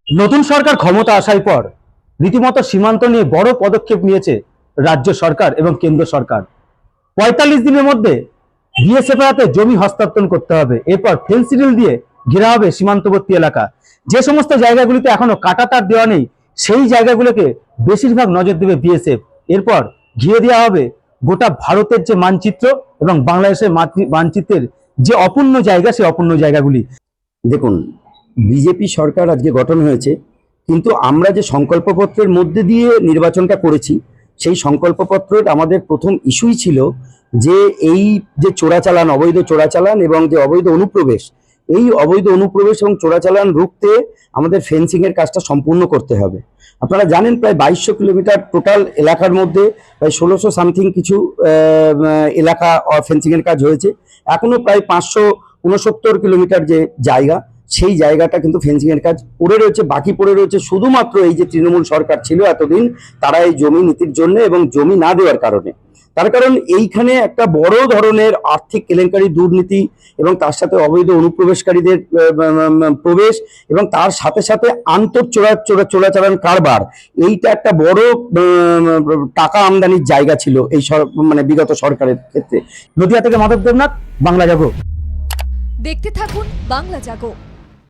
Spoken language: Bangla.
নতুন সরকার ক্ষমতা আসার পর রীতিমতো সীমান্ত নিয়ে বড় পদক্ষেপ নিয়েছে রাজ্য সরকার এবং কেন্দ্র সরকার। ৪৫ দিনের মধ্যে বিএসএফ হাতে জমি হস্তান্তর করতে হবে, এরপর ফেন্সিডিল দিয়ে ঘেরা হবে সীমান্তবর্তী এলাকা। যে সমস্ত জায়গাগুলিতে এখনো কাঁটাতার দেওয়া নেই সেই জায়গাগুলোকে বেশিরভাগ নজর দেবে বিএসএফ। এরপর ঘিরে দেওয়া হবে গোটা ভারতের যে মানচিত্র এবং বাংলাদেশের মানচিত্রের যে অপূর্ণ জায়গা, সেই অপূর্ণ জায়গাগুলি। দেখুন, বিজেপি সরকার আজকে গঠন হয়েছে, কিন্তু আমরা যে সংকল্পপত্রের মধ্যে দিয়ে নির্বাচনটা করেছি, সেই সংকল্পপত্রের আমাদের প্রথম ইস্যুই ছিল যে এই যে চোরাচালান, অবৈধ চোরাচালান এবং যে অবৈধ অনুপ্রবেশ, এই অবৈধ অনুপ্রবেশ এবং চোরাচালান রুখতে আমাদের ফেন্সিংয়ের কাজটা সম্পূর্ণ করতে হবে। আপনারা জানেন প্রায় ২২০০ কিলোমিটার টোটাল এলাকার মধ্যে প্রায় ১৬০০ সামথিং কিছু এলাকা ফেন্সিংয়ের কাজ হয়েছে। এখনো প্রায় ৫৬৯ কিলোমিটার যে জায়গা, সেই জায়গাটা কিন্তু ফেন্সিংয়ের কাজ পড়ে রয়েছে, বাকি পড়ে রয়েছে। শুধুমাত্র এই যে তৃণমূল সরকার ছিল এতদিন, তারা এই জমি নীতির জন্য এবং জমি না দেওয়ার কারণে, তার কারণ এইখানে একটা বড় ধরনের আর্থিক কেলেঙ্কারি, দুর্নীতি এবং তার সাথে অবৈধ অনুপ্রবেশকারীদের প্রবেশ এবং তার সাথে সাথে চোরাচালান কারবার, এইটা একটা বড় টাকা আমদানির জায়গা ছিল এই মানে বিগত সরকারের ক্ষেত্রে। নদিয়া থেকে মাধব দেবনাথ, বাংলা জাগো। দেখতে থাকুন বাংলা জাগো।